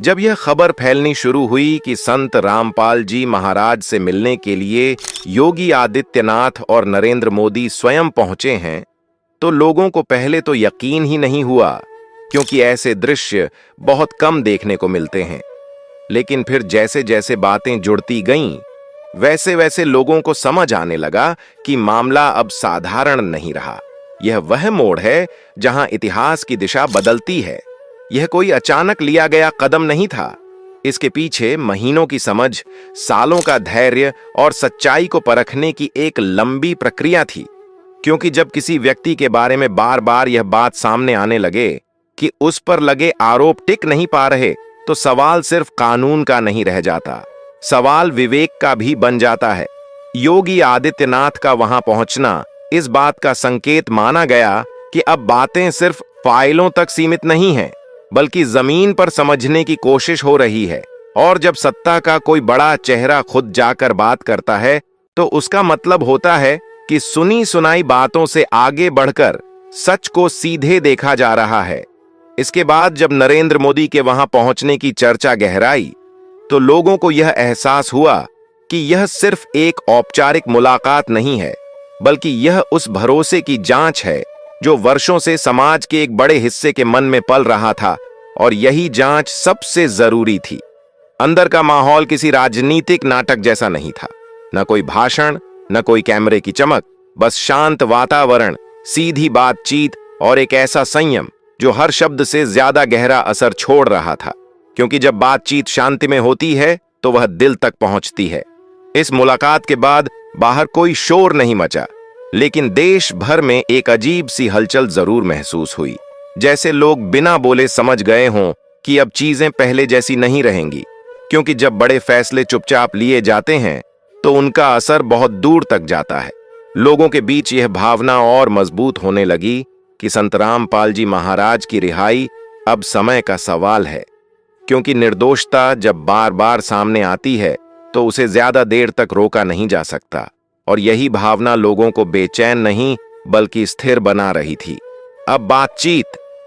जब यह खबर फैलनी शुरू हुई कि संत रामपाल जी महाराज से मिलने के लिए योगी आदित्यनाथ और नरेंद्र मोदी स्वयं पहुंचे हैं, तो लोगों को पहले तो यकीन ही नहीं हुआ, क्योंकि ऐसे दृश्य बहुत कम देखने को मिलते हैं। लेकिन फिर जैसे जैसे बातें जुड़ती गईं, वैसे वैसे लोगों को समझ आने लगा कि मामला अब साधारण नहीं रहा। यह वह मोड़ है जहां इतिहास की दिशा बदलती है। यह कोई अचानक लिया गया कदम नहीं था। इसके पीछे महीनों की समझ, सालों का धैर्य और सच्चाई को परखने की एक लंबी प्रक्रिया थी। क्योंकि जब किसी व्यक्ति के बारे में बार बार यह बात सामने आने लगे कि उस पर लगे आरोप टिक नहीं पा रहे, तो सवाल सिर्फ कानून का नहीं रह जाता, सवाल विवेक का भी बन जाता है। योगी आदित्यनाथ का वहां पहुंचना इस बात का संकेत माना गया कि अब बातें सिर्फ फाइलों तक सीमित नहीं हैं, बल्कि जमीन पर समझने की कोशिश हो रही है। और जब सत्ता का कोई बड़ा चेहरा खुद जाकर बात करता है, तो उसका मतलब होता है कि सुनी सुनाई बातों से आगे बढ़कर सच को सीधे देखा जा रहा है। इसके बाद जब नरेंद्र मोदी के वहां पहुंचने की चर्चा गहराई, तो लोगों को यह एहसास हुआ कि यह सिर्फ एक औपचारिक मुलाकात नहीं है, बल्कि यह उस भरोसे की जांच है जो वर्षों से समाज के एक बड़े हिस्से के मन में पल रहा था। और यही जांच सबसे जरूरी थी। अंदर का माहौल किसी राजनीतिक नाटक जैसा नहीं था। न कोई भाषण, न कोई कैमरे की चमक, बस शांत वातावरण, सीधी बातचीत और एक ऐसा संयम जो हर शब्द से ज्यादा गहरा असर छोड़ रहा था। क्योंकि जब बातचीत शांति में होती है, तो वह दिल तक पहुंचती है। इस मुलाकात के बाद बाहर कोई शोर नहीं मचा, लेकिन देश भर में एक अजीब सी हलचल जरूर महसूस हुई। जैसे लोग बिना बोले समझ गए हों कि अब चीजें पहले जैसी नहीं रहेंगी। क्योंकि जब बड़े फैसले चुपचाप लिए जाते हैं, तो उनका असर बहुत दूर तक जाता है। लोगों के बीच यह भावना और मजबूत होने लगी कि संत रामपाल जी महाराज की रिहाई अब समय का सवाल है। क्योंकि निर्दोषता जब बार बार सामने आती है, तो उसे ज्यादा देर तक रोका नहीं जा सकता। और यही भावना लोगों को बेचैन नहीं, बल्कि स्थिर बना रही थी। अब बातचीत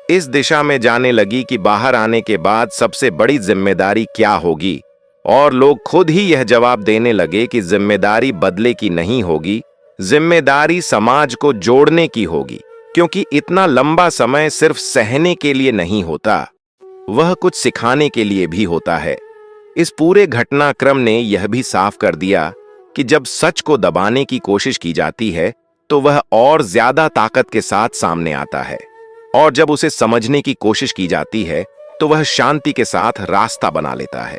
इस दिशा में जाने लगी कि बाहर आने के बाद सबसे बड़ी जिम्मेदारी क्या होगी। और लोग खुद ही यह जवाब देने लगे कि जिम्मेदारी बदले की नहीं होगी, जिम्मेदारी समाज को जोड़ने की होगी। क्योंकि इतना लंबा समय सिर्फ सहने के लिए नहीं होता, वह कुछ सिखाने के लिए भी होता है। इस पूरे घटनाक्रम ने यह भी साफ कर दिया कि जब सच को दबाने की कोशिश की जाती है, तो वह और ज्यादा ताकत के साथ सामने आता है। और जब उसे समझने की कोशिश की जाती है, तो वह शांति के साथ रास्ता बना लेता है।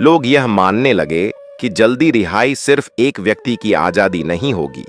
लोग यह मानने लगे कि जल्दी रिहाई सिर्फ एक व्यक्ति की आजादी नहीं होगी,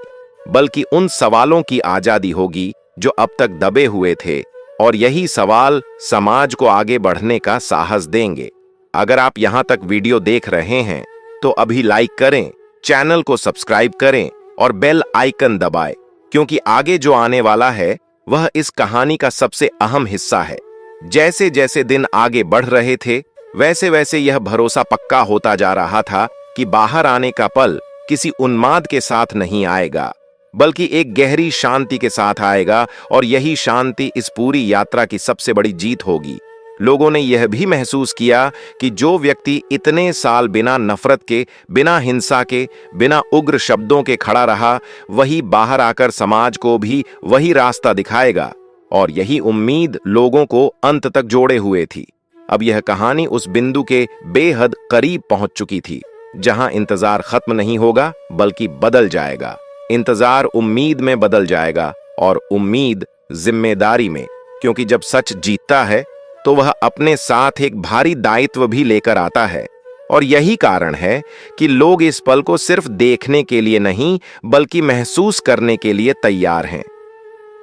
बल्कि उन सवालों की आजादी होगी जो अब तक दबे हुए थे। और यही सवाल समाज को आगे बढ़ने का साहस देंगे। अगर आप यहां तक वीडियो देख रहे हैं, तो अभी लाइक करें, चैनल को सब्सक्राइब करें और बेल आइकन दबाएं, क्योंकि आगे जो आने वाला है वह इस कहानी का सबसे अहम हिस्सा है। जैसे जैसे दिन आगे बढ़ रहे थे, वैसे वैसे यह भरोसा पक्का होता जा रहा था कि बाहर आने का पल किसी उन्माद के साथ नहीं आएगा, बल्कि एक गहरी शांति के साथ आएगा। और यही शांति इस पूरी यात्रा की सबसे बड़ी जीत होगी। लोगों ने यह भी महसूस किया कि जो व्यक्ति इतने साल बिना नफरत के, बिना हिंसा के, बिना उग्र शब्दों के खड़ा रहा, वही बाहर आकर समाज को भी वही रास्ता दिखाएगा। और यही उम्मीद लोगों को अंत तक जोड़े हुए थी। अब यह कहानी उस बिंदु के बेहद करीब पहुंच चुकी थी, जहां इंतजार खत्म नहीं होगा, बल्कि बदल जाएगा। इंतजार उम्मीद में बदल जाएगा, और उम्मीद जिम्मेदारी में। क्योंकि जब सच जीतता है, तो वह अपने साथ एक भारी दायित्व भी लेकर आता है। और यही कारण है कि लोग इस पल को सिर्फ देखने के लिए नहीं, बल्कि महसूस करने के लिए तैयार हैं।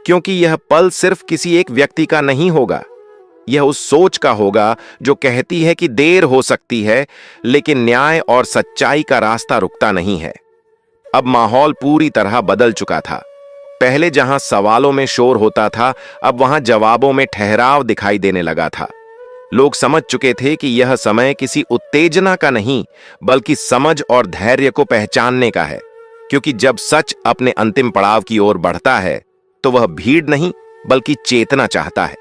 क्योंकि यह पल सिर्फ किसी एक व्यक्ति का नहीं होगा, यह उस सोच का होगा जो कहती है कि देर हो सकती है, लेकिन न्याय और सच्चाई का रास्ता रुकता नहीं है। अब माहौल पूरी तरह बदल चुका था। पहले जहां सवालों में शोर होता था, अब वहां जवाबों में ठहराव दिखाई देने लगा था। लोग समझ चुके थे कि यह समय किसी उत्तेजना का नहीं, बल्कि समझ और धैर्य को पहचानने का है। क्योंकि जब सच अपने अंतिम पड़ाव की ओर बढ़ता है, तो वह भीड़ नहीं, बल्कि चेतना चाहता है।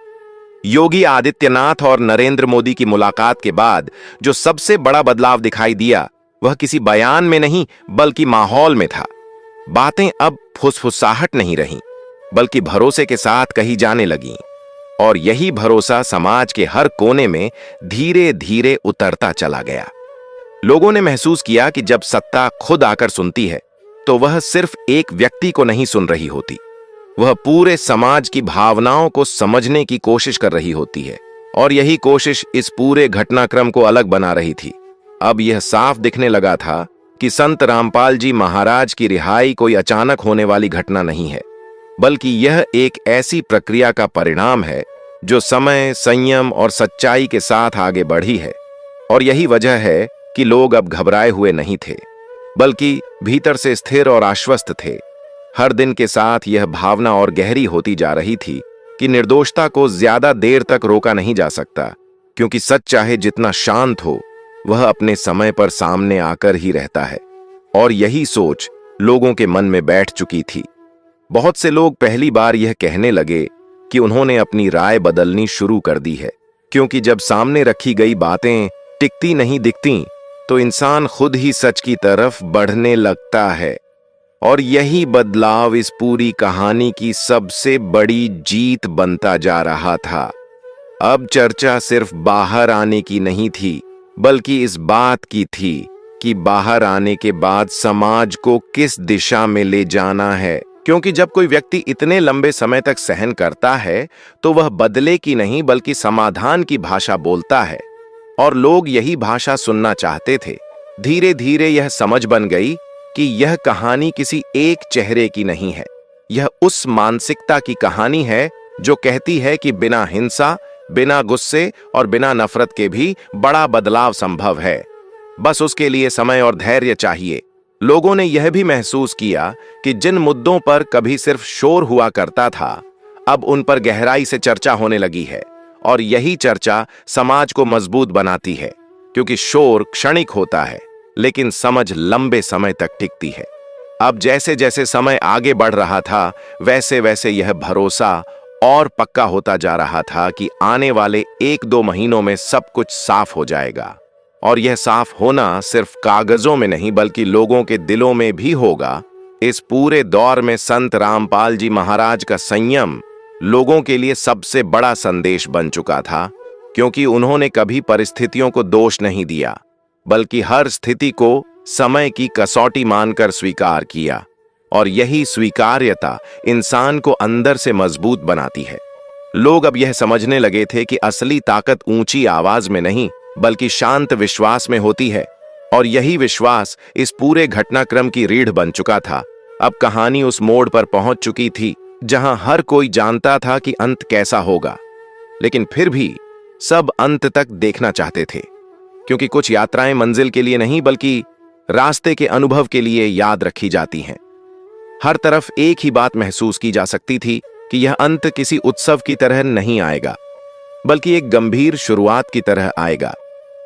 योगी आदित्यनाथ और नरेंद्र मोदी की मुलाकात के बाद जो सबसे बड़ा बदलाव दिखाई दिया वह किसी बयान में नहीं बल्कि माहौल में था। बातें अब फुसफुसाहट नहीं रहीं, बल्कि भरोसे के साथ कही जाने लगीं। और यही भरोसा समाज के हर कोने में धीरे धीरे उतरता चला गया। लोगों ने महसूस किया कि जब सत्ता खुद आकर सुनती है तो वह सिर्फ एक व्यक्ति को नहीं सुन रही होती, वह पूरे समाज की भावनाओं को समझने की कोशिश कर रही होती है। और यही कोशिश इस पूरे घटनाक्रम को अलग बना रही थी। अब यह साफ दिखने लगा था कि संत रामपाल जी महाराज की रिहाई कोई अचानक होने वाली घटना नहीं है, बल्कि यह एक ऐसी प्रक्रिया का परिणाम है जो समय, संयम और सच्चाई के साथ आगे बढ़ी है। और यही वजह है कि लोग अब घबराए हुए नहीं थे, बल्कि भीतर से स्थिर और आश्वस्त थे। हर दिन के साथ यह भावना और गहरी होती जा रही थी कि निर्दोषता को ज्यादा देर तक रोका नहीं जा सकता, क्योंकि सच चाहे जितना शांत हो वह अपने समय पर सामने आकर ही रहता है। और यही सोच लोगों के मन में बैठ चुकी थी। बहुत से लोग पहली बार यह कहने लगे कि उन्होंने अपनी राय बदलनी शुरू कर दी है, क्योंकि जब सामने रखी गई बातें टिकती नहीं दिखती तो इंसान खुद ही सच की तरफ बढ़ने लगता है। और यही बदलाव इस पूरी कहानी की सबसे बड़ी जीत बनता जा रहा था। अब चर्चा सिर्फ बाहर आने की नहीं थी, बल्कि इस बात की थी कि बाहर आने के बाद समाज को किस दिशा में ले जाना है। क्योंकि जब कोई व्यक्ति इतने लंबे समय तक सहन करता है तो वह बदले की नहीं बल्कि समाधान की भाषा बोलता है, और लोग यही भाषा सुनना चाहते थे। धीरे धीरे यह समझ बन गई कि यह कहानी किसी एक चेहरे की नहीं है, यह उस मानसिकता की कहानी है जो कहती है कि बिना हिंसा, बिना गुस्से और बिना नफरत के भी बड़ा बदलाव संभव है। बस उसके लिए समय और धैर्य चाहिए। लोगों ने यह भी महसूस किया कि जिन मुद्दों पर कभी सिर्फ शोर हुआ करता था, अब उन पर गहराई से चर्चा होने लगी है। और यही चर्चा समाज को मजबूत बनाती है, क्योंकि शोर क्षणिक होता है लेकिन समझ लंबे समय तक टिकती है। अब जैसे जैसे समय आगे बढ़ रहा था वैसे वैसे यह भरोसा और पक्का होता जा रहा था कि आने वाले 1-2 महीनों में सब कुछ साफ हो जाएगा। और यह साफ होना सिर्फ कागजों में नहीं बल्कि लोगों के दिलों में भी होगा। इस पूरे दौर में संत रामपाल जी महाराज का संयम लोगों के लिए सबसे बड़ा संदेश बन चुका था, क्योंकि उन्होंने कभी परिस्थितियों को दोष नहीं दिया, बल्कि हर स्थिति को समय की कसौटी मानकर स्वीकार किया। और यही स्वीकार्यता इंसान को अंदर से मजबूत बनाती है। लोग अब यह समझने लगे थे कि असली ताकत ऊंची आवाज में नहीं बल्कि शांत विश्वास में होती है। और यही विश्वास इस पूरे घटनाक्रम की रीढ़ बन चुका था। अब कहानी उस मोड़ पर पहुंच चुकी थी जहां हर कोई जानता था कि अंत कैसा होगा, लेकिन फिर भी सब अंत तक देखना चाहते थे, क्योंकि कुछ यात्राएं मंजिल के लिए नहीं बल्कि रास्ते के अनुभव के लिए याद रखी जाती हैं। हर तरफ एक ही बात महसूस की जा सकती थी कि यह अंत किसी उत्सव की तरह नहीं आएगा, बल्कि एक गंभीर शुरुआत की तरह आएगा,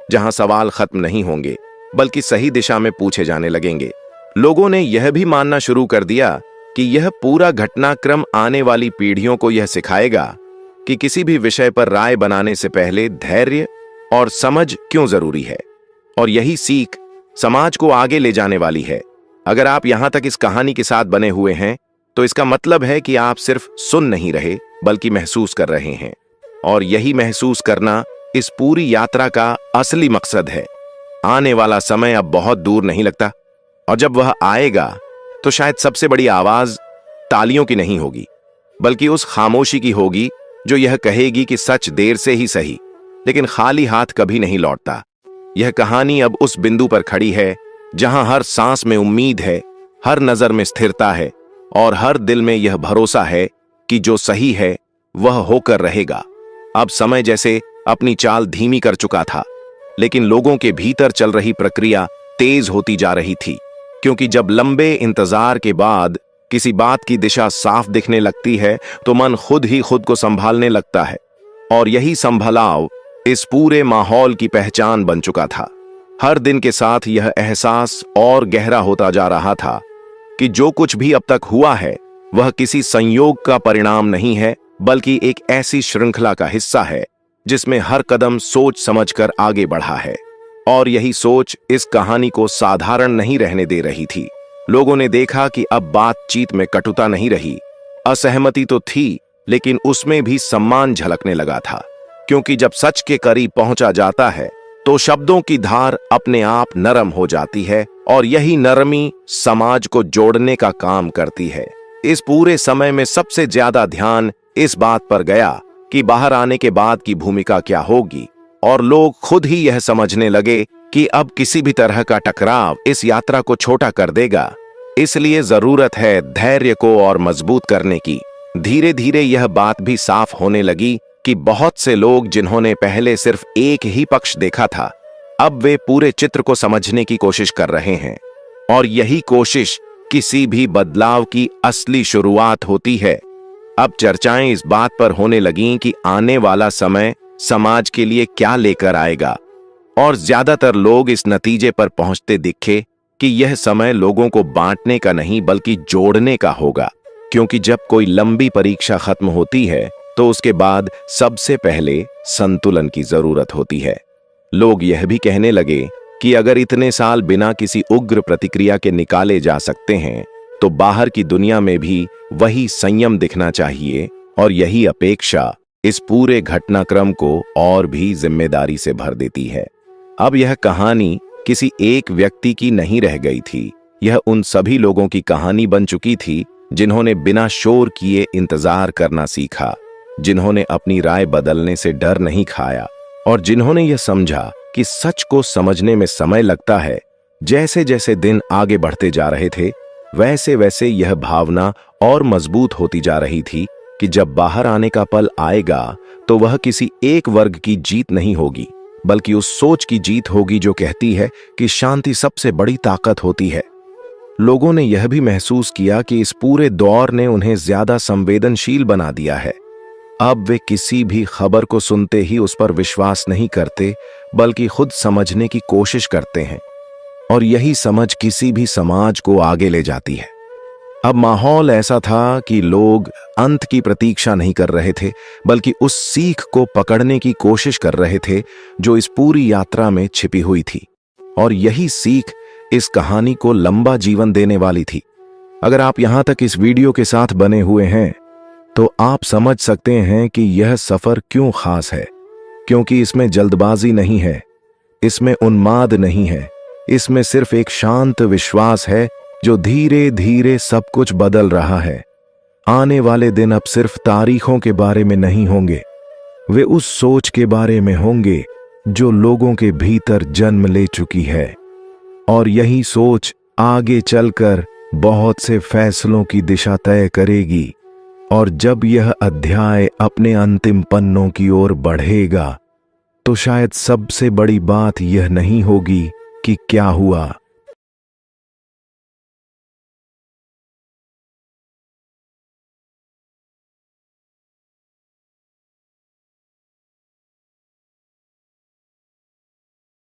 जहां सवाल खत्म नहीं होंगे बल्कि सही दिशा में पूछे जाने लगेंगे। लोगों ने यह भी मानना शुरू कर दिया कि यह पूरा घटनाक्रम आने वाली पीढ़ियों को यह सिखाएगा कि किसी भी विषय पर राय बनाने से पहले धैर्य और समझ क्यों जरूरी है। और यही सीख समाज को आगे ले जाने वाली है। अगर आप यहां तक इस कहानी के साथ बने हुए हैं तो इसका मतलब है कि आप सिर्फ सुन नहीं रहे बल्कि महसूस कर रहे हैं। और यही महसूस करना इस पूरी यात्रा का असली मकसद है। आने वाला समय अब बहुत दूर नहीं लगता, और जब वह आएगा तो शायद सबसे बड़ी आवाज तालियों की नहीं होगी बल्कि उस खामोशी की होगी जो यह कहेगी कि सच देर से ही सही लेकिन खाली हाथ कभी नहीं लौटता। यह कहानी अब उस बिंदु पर खड़ी है जहां हर सांस में उम्मीद है, हर नजर में स्थिरता है और हर दिल में यह भरोसा है कि जो सही है वह होकर रहेगा। अब समय जैसे अपनी चाल धीमी कर चुका था, लेकिन लोगों के भीतर चल रही प्रक्रिया तेज होती जा रही थी, क्योंकि जब लंबे इंतजार के बाद किसी बात की दिशा साफ दिखने लगती है तो मन खुद ही खुद को संभालने लगता है। और यही संभलाव इस पूरे माहौल की पहचान बन चुका था। हर दिन के साथ यह एहसास और गहरा होता जा रहा था कि जो कुछ भी अब तक हुआ है वह किसी संयोग का परिणाम नहीं है बल्कि एक ऐसी श्रृंखला का हिस्सा है जिसमें हर कदम सोच समझकर आगे बढ़ा है। और यही सोच इस कहानी को साधारण नहीं रहने दे रही थी। लोगों ने देखा कि अब बातचीत में कटुता नहीं रही। असहमति तो थी, लेकिन उसमें भी सम्मान झलकने लगा था, क्योंकि जब सच के करीब पहुंचा जाता है तो शब्दों की धार अपने आप नरम हो जाती है, और यही नरमी समाज को जोड़ने का काम करती है। इस पूरे समय में सबसे ज्यादा ध्यान इस बात पर गया कि बाहर आने के बाद की भूमिका क्या होगी, और लोग खुद ही यह समझने लगे कि अब किसी भी तरह का टकराव इस यात्रा को छोटा कर देगा। इसलिए जरूरत है धैर्य को और मजबूत करने की। धीरे धीरे यह बात भी साफ होने लगी कि बहुत से लोग जिन्होंने पहले सिर्फ एक ही पक्ष देखा था, अब वे पूरे चित्र को समझने की कोशिश कर रहे हैं। और यही कोशिश किसी भी बदलाव की असली शुरुआत होती है। अब चर्चाएं इस बात पर होने लगीं कि आने वाला समय समाज के लिए क्या लेकर आएगा, और ज्यादातर लोग इस नतीजे पर पहुंचते दिखे कि यह समय लोगों को बांटने का नहीं बल्कि जोड़ने का होगा। क्योंकि जब कोई लंबी परीक्षा खत्म होती है तो उसके बाद सबसे पहले संतुलन की जरूरत होती है। लोग यह भी कहने लगे कि अगर इतने साल बिना किसी उग्र प्रतिक्रिया के निकाले जा सकते हैं तो बाहर की दुनिया में भी वही संयम दिखना चाहिए, और यही अपेक्षा इस पूरे घटनाक्रम को और भी जिम्मेदारी से भर देती है। अब यह कहानी किसी एक व्यक्ति की नहीं रह गई थी, यह उन सभी लोगों की कहानी बन चुकी थी जिन्होंने बिना शोर किए इंतजार करना सीखा, जिन्होंने अपनी राय बदलने से डर नहीं खाया, और जिन्होंने यह समझा कि सच को समझने में समय लगता है। जैसे जैसे दिन आगे बढ़ते जा रहे थे, वैसे वैसे यह भावना और मजबूत होती जा रही थी कि जब बाहर आने का पल आएगा तो वह किसी एक वर्ग की जीत नहीं होगी, बल्कि उस सोच की जीत होगी जो कहती है कि शांति सबसे बड़ी ताकत होती है। लोगों ने यह भी महसूस किया कि इस पूरे दौर ने उन्हें ज्यादा संवेदनशील बना दिया है। अब वे किसी भी खबर को सुनते ही उस पर विश्वास नहीं करते, बल्कि खुद समझने की कोशिश करते हैं, और यही समझ किसी भी समाज को आगे ले जाती है। अब माहौल ऐसा था कि लोग अंत की प्रतीक्षा नहीं कर रहे थे, बल्कि उस सीख को पकड़ने की कोशिश कर रहे थे जो इस पूरी यात्रा में छिपी हुई थी। और यही सीख इस कहानी को लंबा जीवन देने वाली थी। अगर आप यहां तक इस वीडियो के साथ बने हुए हैं तो आप समझ सकते हैं कि यह सफर क्यों खास है, क्योंकि इसमें जल्दबाजी नहीं है, इसमें उन्माद नहीं है, इसमें सिर्फ एक शांत विश्वास है जो धीरे धीरे सब कुछ बदल रहा है। आने वाले दिन अब सिर्फ तारीखों के बारे में नहीं होंगे, वे उस सोच के बारे में होंगे जो लोगों के भीतर जन्म ले चुकी है, और यही सोच आगे चलकर बहुत से फैसलों की दिशा तय करेगी। और जब यह अध्याय अपने अंतिम पन्नों की ओर बढ़ेगा तो शायद सबसे बड़ी बात यह नहीं होगी कि क्या हुआ,